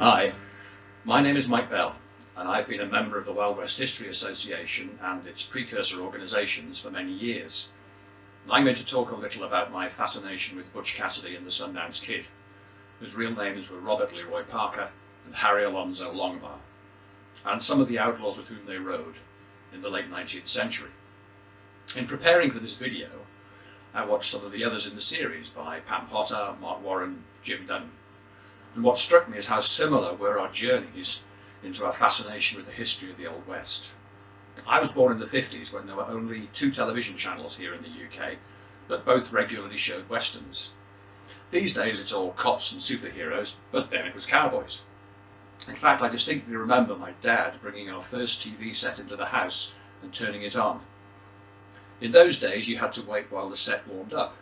Hi, my name is Mike Bell, and I've been a member of the Wild West History Association and its precursor organisations for many years. I'm going to talk a little about my fascination with Butch Cassidy and the Sundance Kid, whose real names were Robert Leroy Parker and Harry Alonzo Longbar, and some of the outlaws with whom they rode in the late 19th century. In preparing for this video, I watched some of the others in the series by Pam Potter, Mark Warren, Jim Dunham. And what struck me is how similar were our journeys into our fascination with the history of the Old West. I was born in the 50s when there were only 2 television channels here in the UK, but both regularly showed westerns. These days it's all cops and superheroes, but then it was cowboys. In fact, I distinctly remember my dad bringing our first TV set into the house and turning it on. In those days you had to wait while the set warmed up.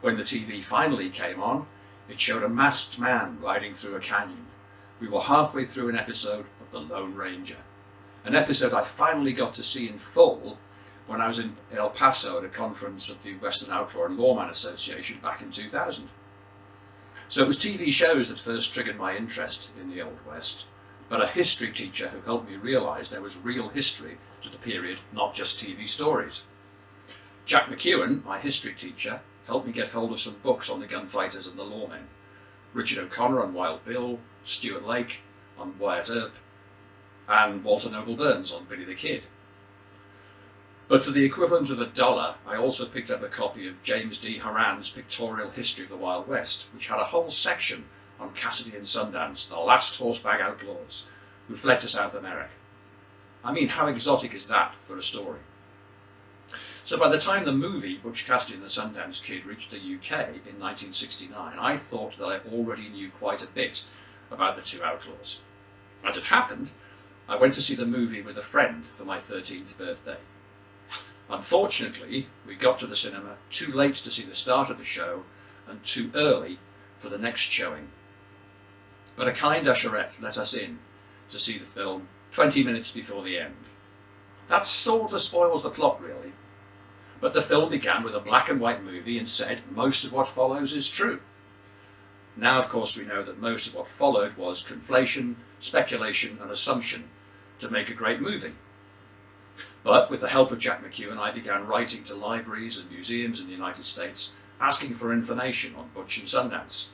When the TV finally came on, it showed a masked man riding through a canyon. We were halfway through an episode of The Lone Ranger, an episode I finally got to see in full when I was in El Paso at a conference of the Western Outlaw and Lawman Association back in 2000. So it was TV shows that first triggered my interest in the Old West, but a history teacher who helped me realise there was real history to the period, not just TV stories. Jack McEwen, my history teacher, helped me get hold of some books on the gunfighters and the lawmen. Richard O'Connor on Wild Bill, Stuart Lake on Wyatt Earp, and Walter Noble Burns on Billy the Kid. But for the equivalent of $1, I also picked up a copy of James D. Horan's Pictorial History of the Wild West, which had a whole section on Cassidy and Sundance, the last horseback outlaws who fled to South America. I mean, how exotic is that for a story? So by the time the movie Butch Cassidy and the Sundance Kid reached the UK in 1969, I thought that I already knew quite a bit about the 2 outlaws. As it happened, I went to see the movie with a friend for my 13th birthday. Unfortunately, we got to the cinema too late to see the start of the show and too early for the next showing. But a kind usherette let us in to see the film 20 minutes before the end. That sort of spoils the plot, really. But the film began with a black and white movie and said most of what follows is true. Now, of course, we know that most of what followed was conflation, speculation and assumption to make a great movie. But with the help of Jack McEwen, I began writing to libraries and museums in the United States asking for information on Butch and Sundance.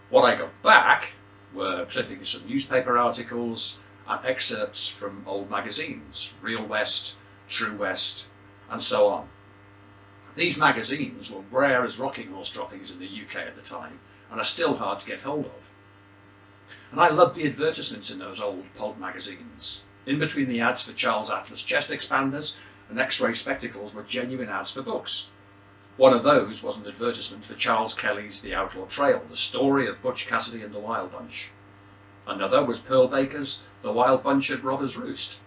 What I got back were clippings from newspaper articles and excerpts from old magazines, Real West, True West, and so on. These magazines were rare as rocking horse droppings in the UK at the time and are still hard to get hold of. And I loved the advertisements in those old pulp magazines. In between the ads for Charles Atlas chest expanders and X-ray spectacles were genuine ads for books. One of those was an advertisement for Charles Kelly's The Outlaw Trail, the story of Butch Cassidy and the Wild Bunch. Another was Pearl Baker's The Wild Bunch at Robber's Roost.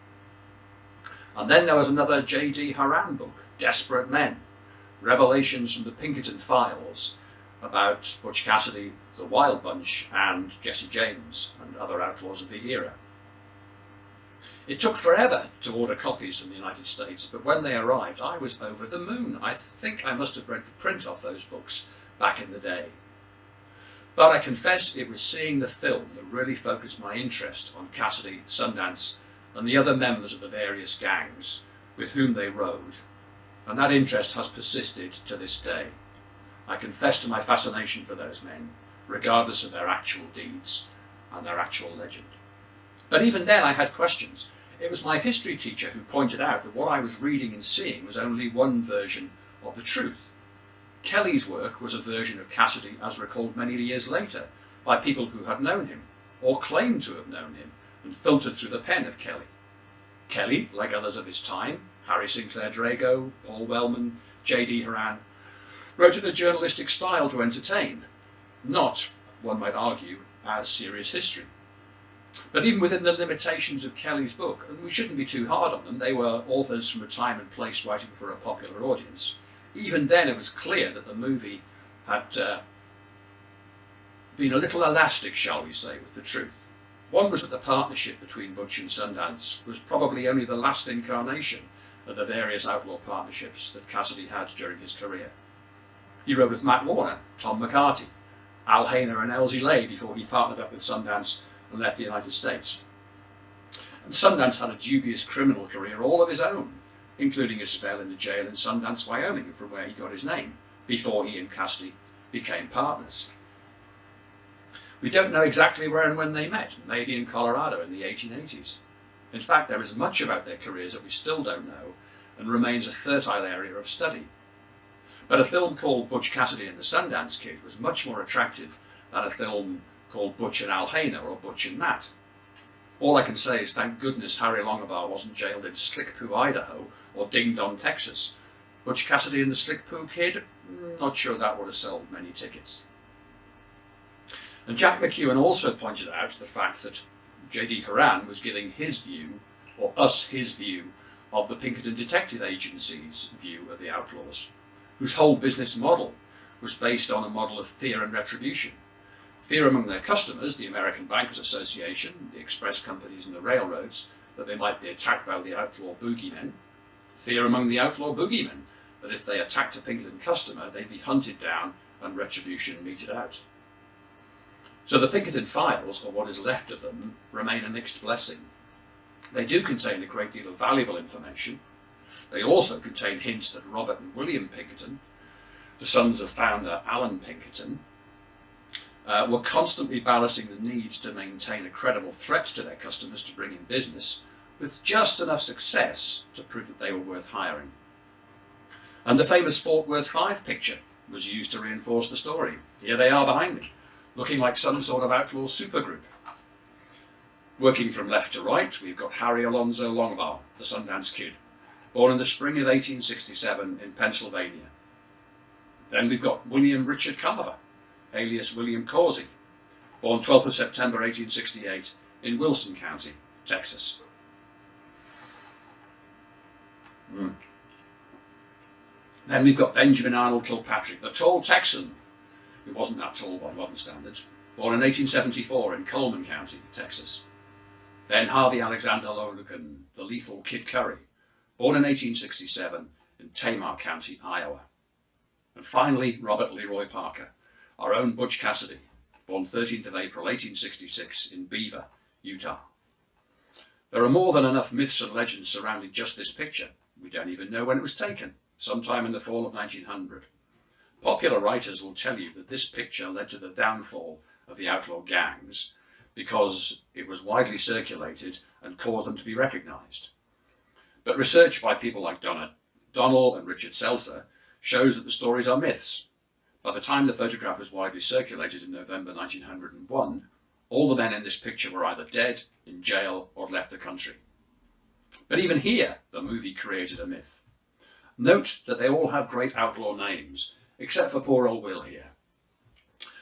And then there was another J.D. Horan book, Desperate Men, revelations from the Pinkerton files about Butch Cassidy, the Wild Bunch, and Jesse James and other outlaws of the era. It took forever to order copies from the United States, but when they arrived, I was over the moon. I think I must have read the print off those books back in the day. But I confess it was seeing the film that really focused my interest on Cassidy, Sundance, and the other members of the various gangs with whom they rode, and that interest has persisted to this day. I confess to my fascination for those men, regardless of their actual deeds and their actual legend. But even then I had questions. It was my history teacher who pointed out that what I was reading and seeing was only one version of the truth. Kelly's work was a version of Cassidy as recalled many years later by people who had known him, or claimed to have known him, and filtered through the pen of Kelly. Kelly, like others of his time, Harry Sinclair Drago, Paul Wellman, J.D. Horan, wrote in a journalistic style to entertain, not, one might argue, as serious history. But even within the limitations of Kelly's book, and we shouldn't be too hard on them, they were authors from a time and place writing for a popular audience, even then it was clear that the movie had been a little elastic, shall we say, with the truth. One was that the partnership between Butch and Sundance was probably only the last incarnation of the various outlaw partnerships that Cassidy had during his career. He rode with Matt Warner, Tom McCarty, Al Hainer and Elsie Lay before he partnered up with Sundance and left the United States. And Sundance had a dubious criminal career all of his own, including a spell in the jail in Sundance, Wyoming, from where he got his name, before he and Cassidy became partners. We don't know exactly where and when they met, maybe in Colorado in the 1880s. In fact, there is much about their careers that we still don't know and remains a fertile area of study. But a film called Butch Cassidy and the Sundance Kid was much more attractive than a film called Butch and Al Hainer or Butch and Nat. All I can say is thank goodness Harry Longabaugh wasn't jailed in Slick Poo, Idaho or Ding Dong, Texas. Butch Cassidy and the Slick Poo Kid? Not sure that would have sold many tickets. And Jack McEwen also pointed out the fact that J.D. Horan was giving his view, or us his view, of the Pinkerton Detective Agency's view of the Outlaws, whose whole business model was based on a model of fear and retribution. Fear among their customers, the American Bankers Association, the express companies and the railroads, that they might be attacked by the outlaw boogeymen. Fear among the outlaw boogeymen, that if they attacked a Pinkerton customer, they'd be hunted down and retribution meted out. So the Pinkerton files, or what is left of them, remain a mixed blessing. They do contain a great deal of valuable information. They also contain hints that Robert and William Pinkerton, the sons of founder Alan Pinkerton, were constantly balancing the need to maintain a credible threat to their customers to bring in business, with just enough success to prove that they were worth hiring. And the famous Fort Worth 5 picture was used to reinforce the story. Here they are behind me, looking like some sort of outlaw supergroup. Working from left to right, we've got Harry Alonzo Longabaugh, the Sundance Kid, born in the spring of 1867 in Pennsylvania. Then we've got William Richard Carver, alias William Causey, born 12th of September 1868 in Wilson County, Texas. Then we've got Benjamin Arnold Kilpatrick, the tall Texan, who wasn't that tall by modern standards, born in 1874 in Coleman County, Texas. Then Harvey Alexander Logan, the lethal Kid Curry, born in 1867 in Tamar County, Iowa. And finally, Robert Leroy Parker, our own Butch Cassidy, born 13th of April 1866 in Beaver, Utah. There are more than enough myths and legends surrounding just this picture. We don't even know when it was taken, sometime in the fall of 1900. Popular writers will tell you that this picture led to the downfall of the outlaw gangs because it was widely circulated and caused them to be recognised. But research by people like Donnell and Richard Seltzer shows that the stories are myths. By the time the photograph was widely circulated in November 1901, all the men in this picture were either dead, in jail, or had left the country. But even here, the movie created a myth. Note that they all have great outlaw names, except for poor old Will here.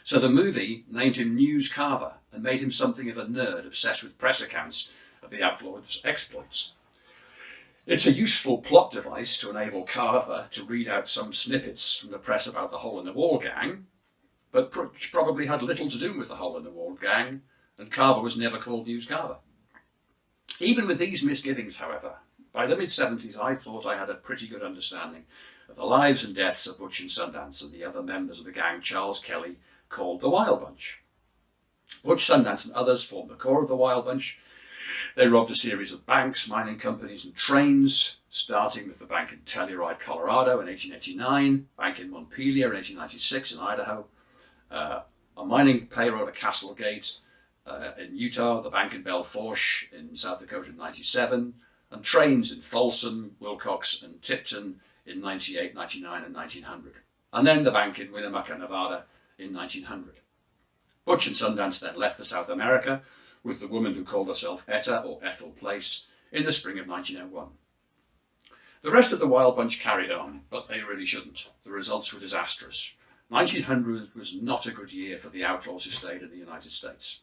So the movie named him News Carver and made him something of a nerd obsessed with press accounts of the outlaws' exploits. It's a useful plot device to enable Carver to read out some snippets from the press about the Hole in the Wall gang, but probably had little to do with the Hole in the Wall gang, and Carver was never called News Carver. Even with these misgivings, however, by the mid-70s I thought I had a pretty good understanding of the lives and deaths of Butch and Sundance and the other members of the gang Charles Kelly called the Wild Bunch. Butch, Sundance and others formed the core of the Wild Bunch. They robbed a series of banks, mining companies and trains, starting with the bank in Telluride, Colorado in 1889, bank in Montpelier in 1896 in Idaho, a mining payroll at Castlegate in Utah, the bank in Belle Fourche in South Dakota in 97, and trains in Folsom, Wilcox and Tipton in 98, 99 and 1900. And then the bank in Winnemucca, Nevada in 1900. Butch and Sundance then left for South America with the woman who called herself Etta or Ethel Place in the spring of 1901. The rest of the Wild Bunch carried on, but they really shouldn't. The results were disastrous. 1900 was not a good year for the outlaws who stayed in the United States.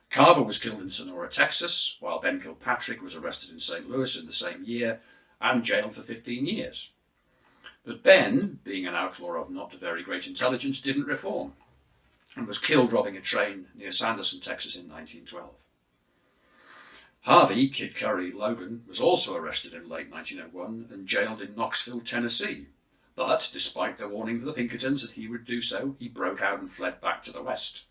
Carver was killed in Sonora, Texas, while Ben Kilpatrick was arrested in St. Louis in the same year and jailed for 15 years. But Ben, being an outlaw of not very great intelligence, didn't reform and was killed robbing a train near Sanderson, Texas in 1912. Harvey, Kid Curry Logan, was also arrested in late 1901 and jailed in Knoxville, Tennessee, But, despite the warning of the Pinkertons that he would do so, he broke out and fled back to the west.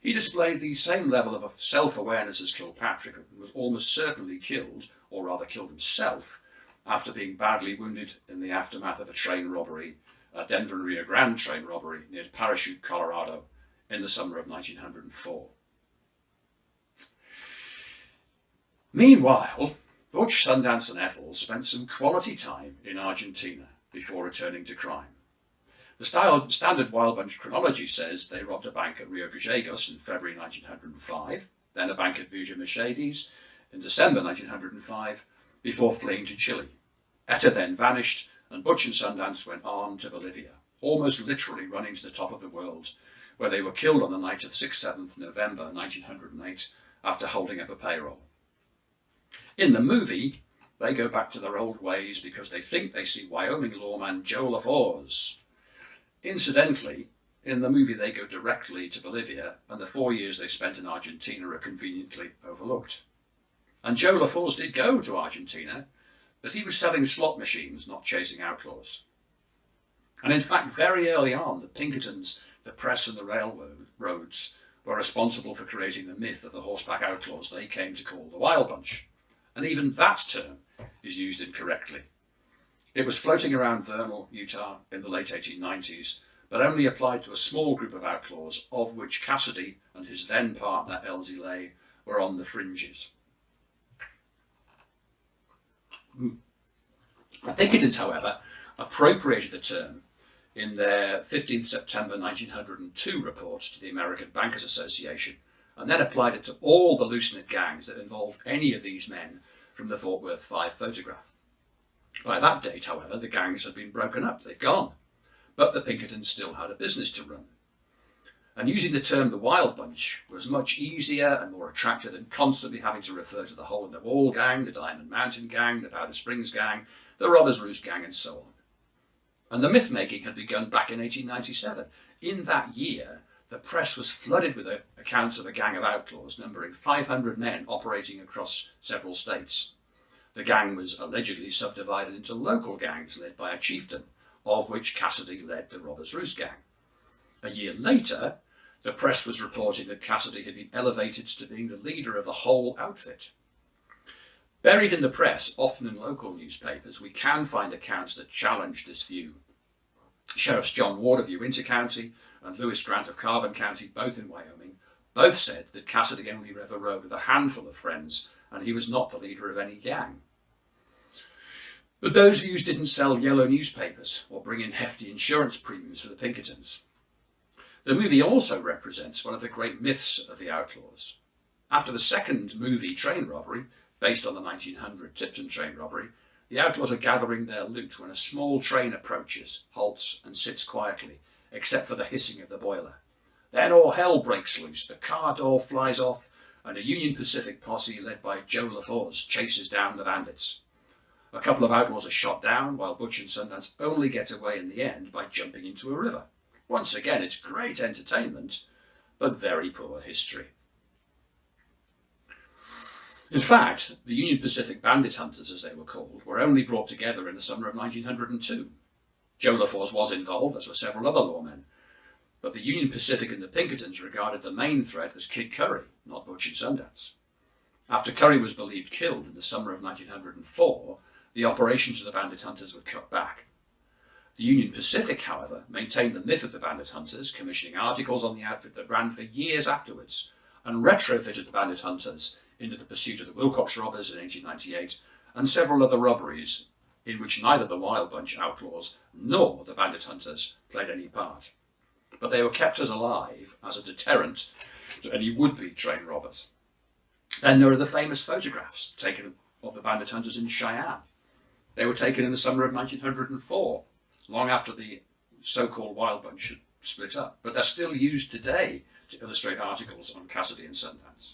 He displayed the same level of self-awareness as Kilpatrick and was almost certainly killed, or rather killed himself, after being badly wounded in the aftermath of a train robbery, a Denver and Rio Grande train robbery near Parachute, Colorado, in the summer of 1904. Meanwhile, Butch, Sundance and Ethel spent some quality time in Argentina before returning to crime. The standard Wild Bunch chronology says they robbed a bank at Rio Gallegos in February 1905, then a bank at Villa Mercedes in December 1905, before fleeing to Chile. Etta then vanished, and Butch and Sundance went on to Bolivia, almost literally running to the top of the world, where they were killed on the night of 6th-7th November 1908 after holding up a payroll. In the movie, they go back to their old ways because they think they see Wyoming lawman Joe LaForce. Incidentally, in the movie they go directly to Bolivia, and the 4 years they spent in Argentina are conveniently overlooked. And Joe LaForce did go to Argentina, but he was selling slot machines, not chasing outlaws. And in fact, very early on, the Pinkertons, the press and the railroads were responsible for creating the myth of the horseback outlaws they came to call the Wild Bunch. And even that term is used incorrectly. It was floating around Vernal, Utah in the late 1890s, but only applied to a small group of outlaws, of which Cassidy and his then partner Elsie Lay were on the fringes. The Pinkertons, however, appropriated the term in their 15th September 1902 report to the American Bankers Association, and then applied it to all the loose-knit gangs that involved any of these men from the Fort Worth 5 photograph. By that date, however, the gangs had been broken up, they'd gone, but the Pinkertons still had a business to run. And using the term the Wild Bunch was much easier and more attractive than constantly having to refer to the Hole in the Wall gang, the Diamond Mountain gang, the Powder Springs gang, the Robbers Roost gang, and so on. And the myth-making had begun back in 1897. In that year, the press was flooded with accounts of a gang of outlaws numbering 500 men operating across several states. The gang was allegedly subdivided into local gangs led by a chieftain, of which Cassidy led the Robbers Roost gang. A year later, the press was reporting that Cassidy had been elevated to being the leader of the whole outfit. Buried in the press, often in local newspapers, we can find accounts that challenge this view. Sheriffs John Ward of Uinta County and Lewis Grant of Carbon County, both in Wyoming, both said that Cassidy only ever rode with a handful of friends and he was not the leader of any gang. But those views didn't sell yellow newspapers or bring in hefty insurance premiums for the Pinkertons. The movie also represents one of the great myths of the outlaws. After the second movie train robbery, based on the 1900 Tipton train robbery, the outlaws are gathering their loot when a small train approaches, halts and sits quietly, except for the hissing of the boiler. Then all hell breaks loose, the car door flies off, and a Union Pacific posse led by Joe LaForce chases down the bandits. A couple of outlaws are shot down, while Butch and Sundance only get away in the end by jumping into a river. Once again, it's great entertainment, but very poor history. In fact, the Union Pacific Bandit Hunters, as they were called, were only brought together in the summer of 1902. Joe LaForce was involved, as were several other lawmen, but the Union Pacific and the Pinkertons regarded the main threat as Kid Curry, not Butch and Sundance. After Curry was believed killed in the summer of 1904, the operations of the Bandit Hunters were cut back. The Union Pacific, however, maintained the myth of the Bandit Hunters, commissioning articles on the outfit that ran for years afterwards, and retrofitted the Bandit Hunters into the pursuit of the Wilcox robbers in 1898 and several other robberies in which neither the Wild Bunch outlaws nor the Bandit Hunters played any part. But they were kept as alive as a deterrent to any would-be train robbers. Then there are the famous photographs taken of the Bandit Hunters in Cheyenne. They were taken in the summer of 1904, long after the so-called Wild Bunch had split up, but they're still used today to illustrate articles on Cassidy and Sundance.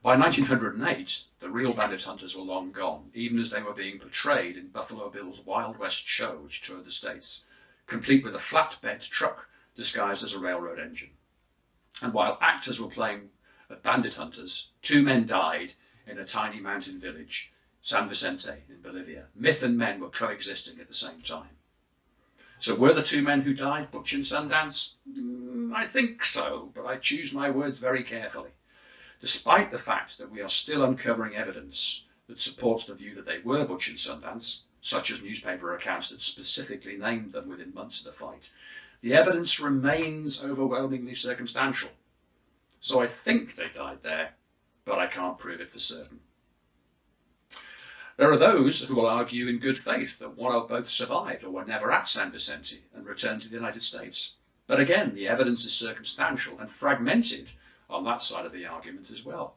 By 1908, the real Bandit Hunters were long gone, even as they were being portrayed in Buffalo Bill's Wild West show, which toured the States, complete with a flatbed truck disguised as a railroad engine. And while actors were playing at Bandit Hunters, 2 men died in a tiny mountain village, San Vicente in Bolivia. Myth and men were coexisting at the same time. So were the two men who died Butch and Sundance? I think so, but I choose my words very carefully. Despite the fact that we are still uncovering evidence that supports the view that they were Butch and Sundance, such as newspaper accounts that specifically named them within months of the fight, the evidence remains overwhelmingly circumstantial. So I think they died there, but I can't prove it for certain. There are those who will argue in good faith that one or both survived or were never at San Vicente and returned to the United States. But again, the evidence is circumstantial and fragmented on that side of the argument as well.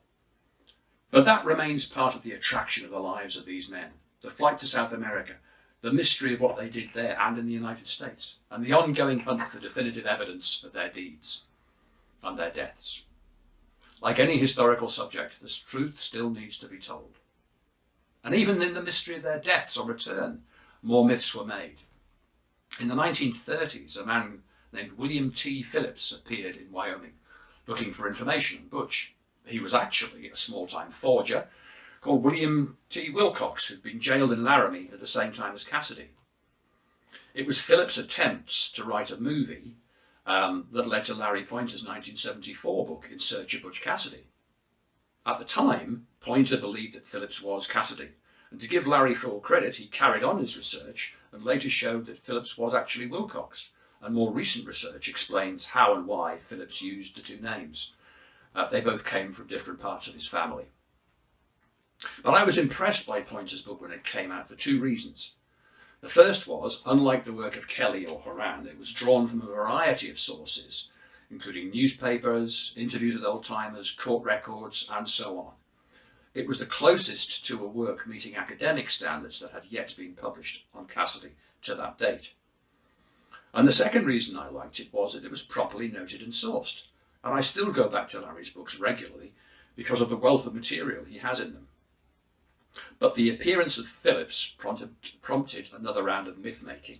But that remains part of the attraction of the lives of these men, the flight to South America, the mystery of what they did there and in the United States, and the ongoing hunt for definitive evidence of their deeds and their deaths. Like any historical subject, the truth still needs to be told. And even in the mystery of their deaths or return, more myths were made. In the 1930s, a man named William T. Phillips appeared in Wyoming looking for information on Butch. He was actually a small-time forger called William T. Wilcox, who'd been jailed in Laramie at the same time as Cassidy. It was Phillips' attempts to write a movie that led to Larry Pointer's 1974 book, In Search of Butch Cassidy. At the time, Pointer believed that Phillips was Cassidy, and to give Larry full credit, he carried on his research and later showed that Phillips was actually Wilcox, and more recent research explains how and why Phillips used the two names. They both came from different parts of his family. But I was impressed by Pointer's book when it came out for two reasons. The first was, unlike the work of Kelly or Horan, it was drawn from a variety of sources, including newspapers, interviews with old-timers, court records, and so on. It was the closest to a work meeting academic standards that had yet been published on Cassidy to that date. And the second reason I liked it was that it was properly noted and sourced, and I still go back to Larry's books regularly because of the wealth of material he has in them. But the appearance of Phillips prompted another round of myth-making.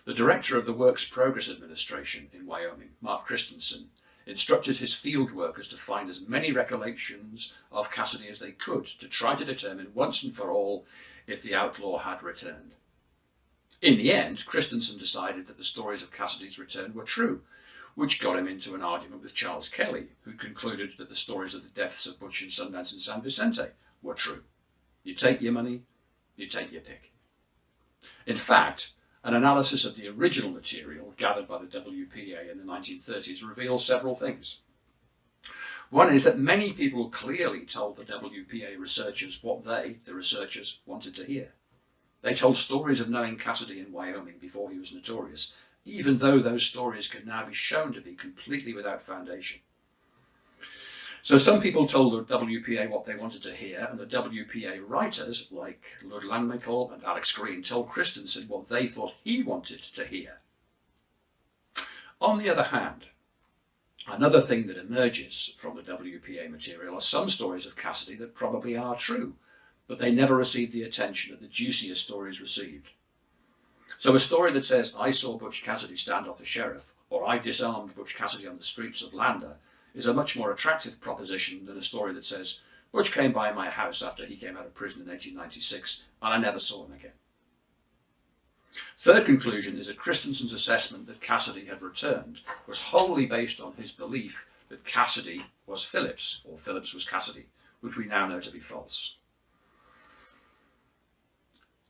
The director of the Works Progress Administration in Wyoming, Mark Christensen, instructed his field workers to find as many recollections of Cassidy as they could to try to determine once and for all if the outlaw had returned. In the end, Christensen decided that the stories of Cassidy's return were true, which got him into an argument with Charles Kelly, who concluded that the stories of the deaths of Butch and Sundance and San Vicente were true. You take your money, you take your pick. In fact, an analysis of the original material gathered by the WPA in the 1930s reveals several things. One is that many people clearly told the WPA researchers what they, the researchers, wanted to hear. They told stories of knowing Cassidy in Wyoming before he was notorious, even though those stories could now be shown to be completely without foundation. So some people told the WPA what they wanted to hear, and the WPA writers, like Lord Langmichael and Alex Green, told Christensen what they thought he wanted to hear. On the other hand, another thing that emerges from the WPA material are some stories of Cassidy that probably are true, but they never received the attention that the juicier stories received. So a story that says, I saw Butch Cassidy stand off the sheriff, or I disarmed Butch Cassidy on the streets of Lander, is a much more attractive proposition than a story that says, Butch came by my house after he came out of prison in 1896, and I never saw him again. Third conclusion is that Christensen's assessment that Cassidy had returned was wholly based on his belief that Cassidy was Phillips, or Phillips was Cassidy, which we now know to be false.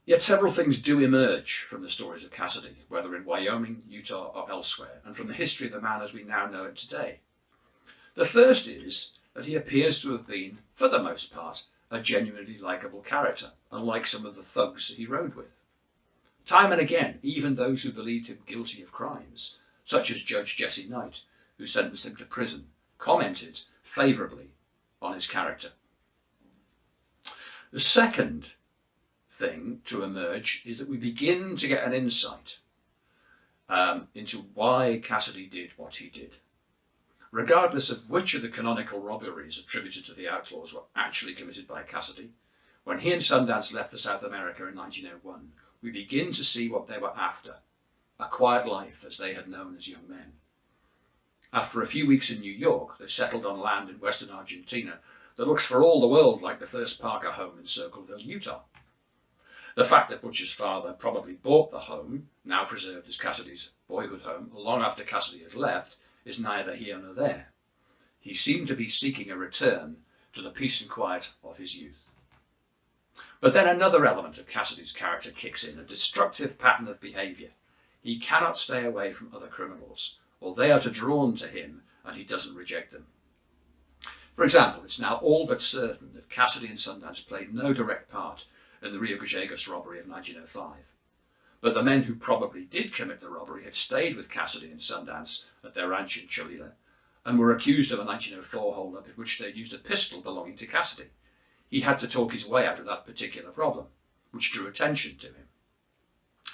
Yet several things do emerge from the stories of Cassidy, whether in Wyoming, Utah, or elsewhere, and from the history of the man as we now know it today. The first is that he appears to have been, for the most part, a genuinely likeable character, unlike some of the thugs he rode with. Time and again, even those who believed him guilty of crimes, such as Judge Jesse Knight, who sentenced him to prison, commented favourably on his character. The second thing to emerge is that we begin to get an insight into why Cassidy did what he did. Regardless of which of the canonical robberies attributed to the Outlaws were actually committed by Cassidy, when he and Sundance left for South America in 1901, we begin to see what they were after, a quiet life as they had known as young men. After a few weeks in New York, they settled on land in western Argentina that looks for all the world like the first Parker home in Circleville, Utah. The fact that Butch's father probably bought the home, now preserved as Cassidy's boyhood home, long after Cassidy had left, is neither here nor there. He seemed to be seeking a return to the peace and quiet of his youth. But then another element of Cassidy's character kicks in, a destructive pattern of behaviour. He cannot stay away from other criminals, or they are drawn to him and he doesn't reject them. For example, it's now all but certain that Cassidy and Sundance played no direct part in the Rio Gallegos robbery of 1905. But the men who probably did commit the robbery had stayed with Cassidy and Sundance at their ranch in Cholula and were accused of a 1904 hold-up in which they'd used a pistol belonging to Cassidy. He had to talk his way out of that particular problem, which drew attention to him.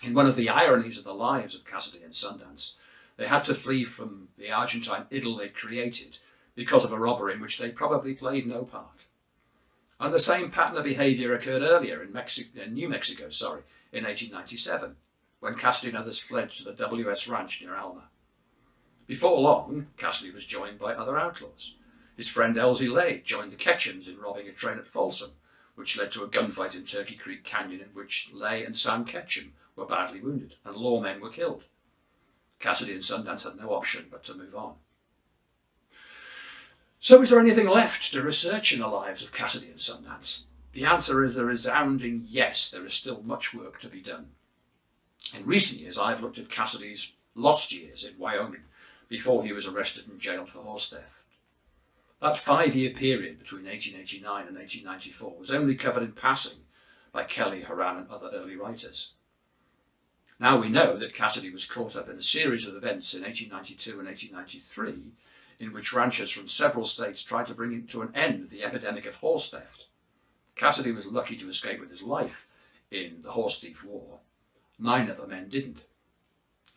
In one of the ironies of the lives of Cassidy and Sundance, they had to flee from the Argentine idyll they'd created because of a robbery in which they probably played no part. And the same pattern of behaviour occurred earlier in New Mexico, in 1897, when Cassidy and others fled to the WS Ranch near Alma. Before long, Cassidy was joined by other outlaws. His friend Elsie Lay joined the Ketchums in robbing a train at Folsom, which led to a gunfight in Turkey Creek Canyon in which Lay and Sam Ketchum were badly wounded and lawmen were killed. Cassidy and Sundance had no option but to move on. So is there anything left to research in the lives of Cassidy and Sundance? The answer is a resounding yes, there is still much work to be done. In recent years, I've looked at Cassidy's lost years in Wyoming before he was arrested and jailed for horse theft. That 5-year period between 1889 and 1894 was only covered in passing by Kelly, Horan and other early writers. Now we know that Cassidy was caught up in a series of events in 1892 and 1893 in which ranchers from several states tried to bring to an end the epidemic of horse theft. Cassidy was lucky to escape with his life in the Horse Thief War. 9 other men didn't.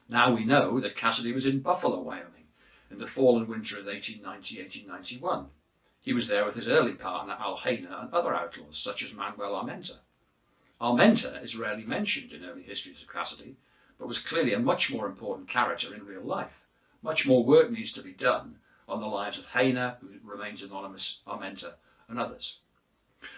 Now we know that Cassidy was in Buffalo, Wyoming, in the fall and winter of 1890-1891. He was there with his early partner Al Hainer and other outlaws, such as Manuel Armenta. Armenta is rarely mentioned in early histories of Cassidy, but was clearly a much more important character in real life. Much more work needs to be done on the lives of Hainer, who remains anonymous, Armenta, and others.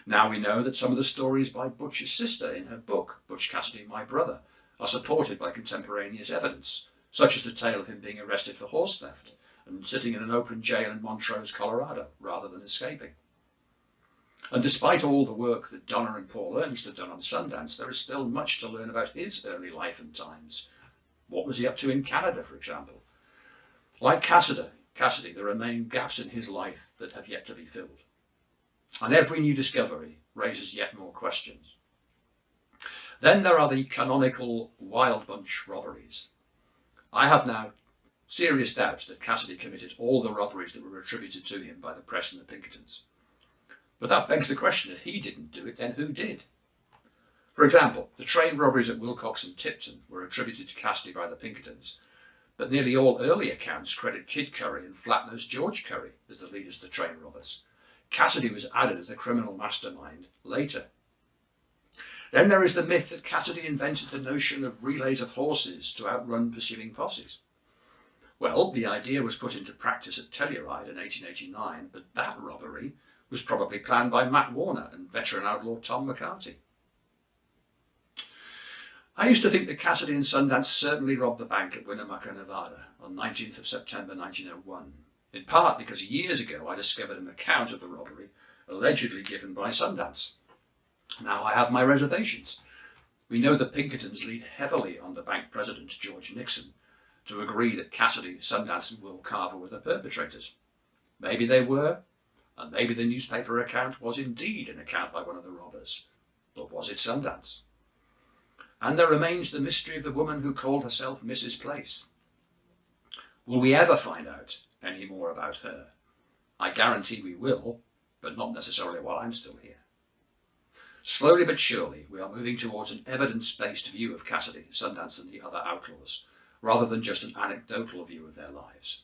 Now we know that some of the stories by Butch's sister in her book, Butch Cassidy, My Brother, are supported by contemporaneous evidence, such as the tale of him being arrested for horse theft and sitting in an open jail in Montrose, Colorado, rather than escaping. And despite all the work that Donna and Paul Ernst have done on Sundance, there is still much to learn about his early life and times. What was he up to in Canada, for example? Like Cassidy, there remain gaps in his life that have yet to be filled. And every new discovery raises yet more questions. Then there are the canonical Wild Bunch robberies. I have now serious doubts that Cassidy committed all the robberies that were attributed to him by the press and the Pinkertons. But that begs the question, if he didn't do it, then who did? For example, the train robberies at Wilcox and Tipton were attributed to Cassidy by the Pinkertons, but nearly all early accounts credit Kid Curry and Flatnose George Curry as the leaders of the train robbers. Cassidy was added as the criminal mastermind later. Then there is the myth that Cassidy invented the notion of relays of horses to outrun pursuing posses. Well, the idea was put into practice at Telluride in 1889, but that robbery was probably planned by Matt Warner and veteran outlaw Tom McCarty. I used to think that Cassidy and Sundance certainly robbed the bank at Winnemucca, Nevada on 19th of September 1901, in part because years ago I discovered an account of the robbery allegedly given by Sundance. Now I have my reservations. We know the Pinkertons leaned heavily on the bank president, George Nixon, to agree that Cassidy, Sundance and Will Carver were the perpetrators. Maybe they were, and maybe the newspaper account was indeed an account by one of the robbers. But was it Sundance? And there remains the mystery of the woman who called herself Mrs. Place. Will we ever find out any more about her? I guarantee we will, but not necessarily while I'm still here. Slowly but surely, we are moving towards an evidence-based view of Cassidy, Sundance and the other outlaws, rather than just an anecdotal view of their lives.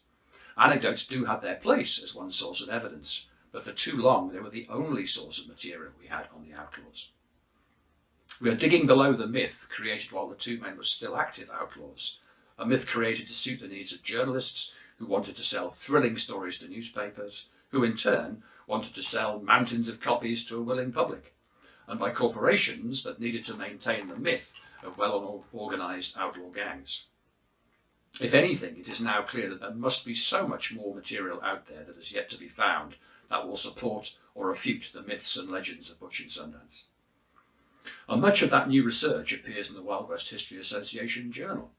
Anecdotes do have their place as one source of evidence, but for too long they were the only source of material we had on the outlaws. We are digging below the myth created while the two men were still active outlaws, a myth created to suit the needs of journalists who wanted to sell thrilling stories to newspapers, who in turn wanted to sell mountains of copies to a willing public. and by corporations that needed to maintain the myth of well-organised outlaw gangs. If anything, it is now clear that there must be so much more material out there that is yet to be found that will support or refute the myths and legends of Butch and Sundance. And much of that new research appears in the Wild West History Association Journal.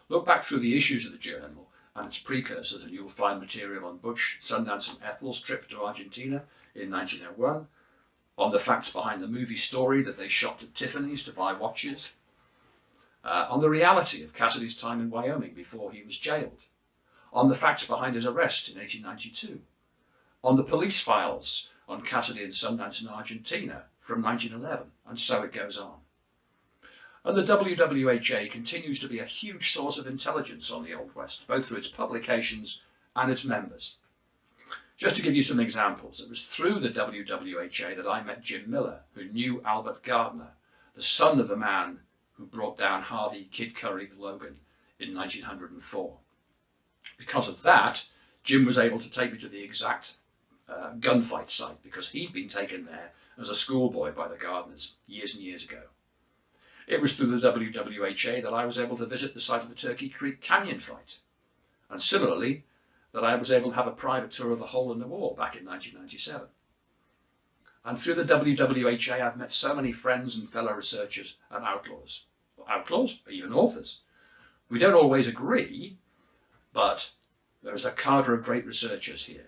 Look back through the issues of the journal and its precursors, and you'll find material on Butch, Sundance and Ethel's trip to Argentina in 1901, on the facts behind the movie story that they shopped at Tiffany's to buy watches, on the reality of Cassidy's time in Wyoming before he was jailed, on the facts behind his arrest in 1892, on the police files on Cassidy and Sundance in Argentina from 1911, and so it goes on. And the WWHA continues to be a huge source of intelligence on the Old West, both through its publications and its members. Just to give you some examples, it was through the WWHA that I met Jim Miller, who knew Albert Gardner, the son of the man who brought down Harvey Kid Curry Logan in 1904. Because of that, Jim was able to take me to the exact gunfight site, because he'd been taken there as a schoolboy by the Gardners years and years ago. It was through the WWHA that I was able to visit the site of the Turkey Creek Canyon fight, and similarly that I was able to have a private tour of the Hole in the Wall back in 1997. And through the WWHA I've met so many friends and fellow researchers and outlaws, even authors. We don't always agree, but there is a cadre of great researchers here.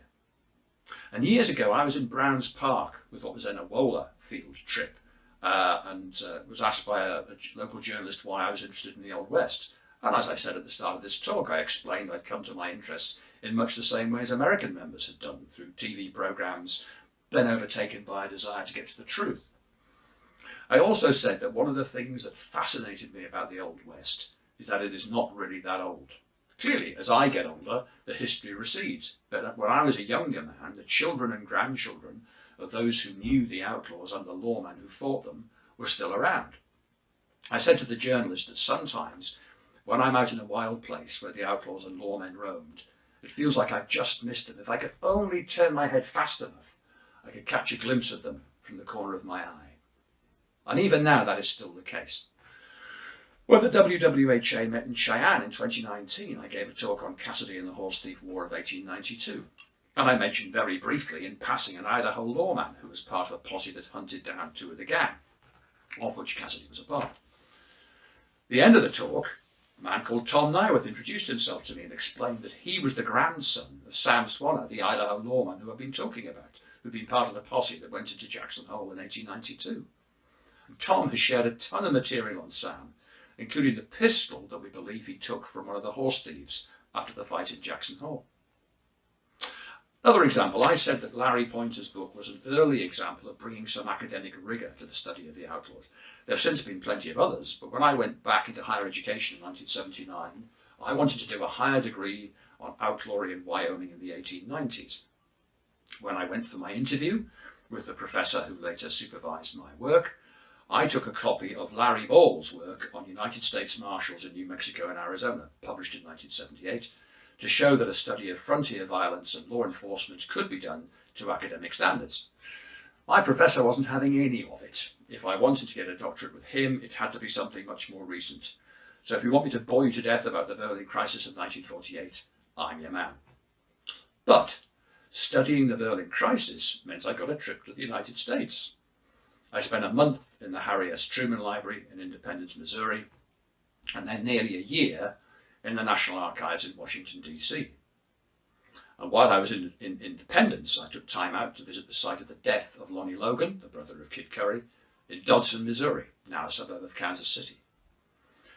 And years ago I was in Browns Park with what was then a Wola field trip, and was asked by a local journalist why I was interested in the Old West. And as I said at the start of this talk, I explained I'd come to my interest in much the same way as American members had done, through TV programmes, then overtaken by a desire to get to the truth. I also said that one of the things that fascinated me about the Old West is that it is not really that old. Clearly, as I get older, the history recedes. But when I was a younger man, the children and grandchildren of those who knew the outlaws and the lawmen who fought them were still around. I said to the journalist that sometimes, when I'm out in a wild place where the outlaws and lawmen roamed, it feels like I've just missed them. If I could only turn my head fast enough, I could catch a glimpse of them from the corner of my eye. And even now, that is still the case. When the WWHA met in Cheyenne in 2019, I gave a talk on Cassidy and the Horse Thief War of 1892. And I mentioned very briefly in passing an Idaho lawman who was part of a posse that hunted down two of the gang, of which Cassidy was a part. At the end of the talk, a man called Tom Nyworth introduced himself to me and explained that he was the grandson of Sam Swanner, the Idaho lawman who I've been talking about, who'd been part of the posse that went into Jackson Hole in 1892. And Tom has shared a ton of material on Sam, including the pistol that we believe he took from one of the horse thieves after the fight in Jackson Hole. Another example, I said that Larry Pointer's book was an early example of bringing some academic rigour to the study of the outlaws. There have since been plenty of others, but when I went back into higher education in 1979, I wanted to do a higher degree on outlawry in Wyoming in the 1890s. When I went for my interview with the professor who later supervised my work, I took a copy of Larry Ball's work on United States Marshals in New Mexico and Arizona, published in 1978, to show that a study of frontier violence and law enforcement could be done to academic standards. My professor wasn't having any of it. If I wanted to get a doctorate with him, it had to be something much more recent. So if you want me to bore you to death about the Berlin crisis of 1948, I'm your man. But studying the Berlin crisis meant I got a trip to the United States. I spent a month in the Harry S. Truman Library in Independence, Missouri, and then nearly a year in the National Archives in Washington, D.C. And while I was in Independence, I took time out to visit the site of the death of Lonnie Logan, the brother of Kid Curry, in Dodson, Missouri, now a suburb of Kansas City.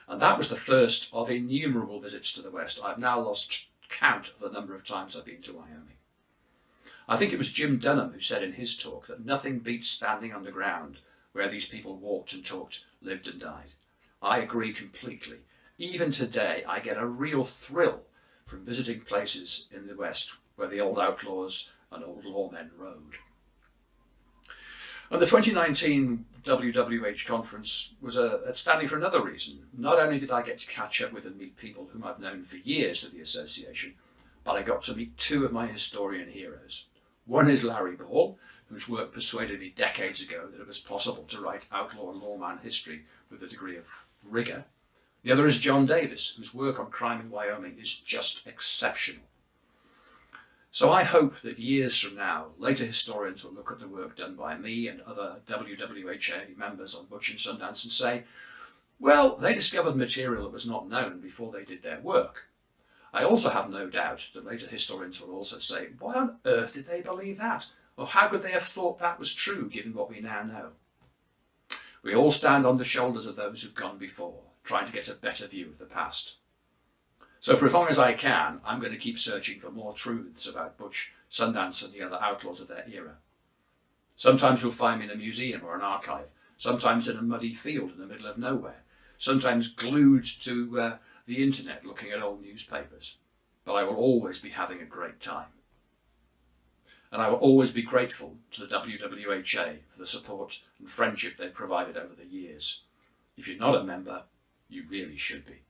And that was the first of innumerable visits to the West. I've now lost count of the number of times I've been to Wyoming. I think it was Jim Dunham who said in his talk that nothing beats standing underground where these people walked and talked, lived and died. I agree completely. Even today, I get a real thrill from visiting places in the West where the old outlaws and old lawmen rode. And the 2019 WWH conference was outstanding for another reason. Not only did I get to catch up with and meet people whom I've known for years at the association, but I got to meet two of my historian heroes. One is Larry Ball, whose work persuaded me decades ago that it was possible to write outlaw and lawman history with a degree of rigour. The other is John Davis, whose work on crime in Wyoming is just exceptional. So I hope that years from now, later historians will look at the work done by me and other WWHA members on Butch and Sundance and say, well, they discovered material that was not known before they did their work. I also have no doubt that later historians will also say, why on earth did they believe that? Or how could they have thought that was true, given what we now know? We all stand on the shoulders of those who've gone before, trying to get a better view of the past. So for as long as I can, I'm going to keep searching for more truths about Butch, Sundance and the other outlaws of their era. Sometimes you'll find me in a museum or an archive, sometimes in a muddy field in the middle of nowhere, sometimes glued to the internet looking at old newspapers. But I will always be having a great time. And I will always be grateful to the WWHA for the support and friendship they've provided over the years. If you're not a member, you really should be.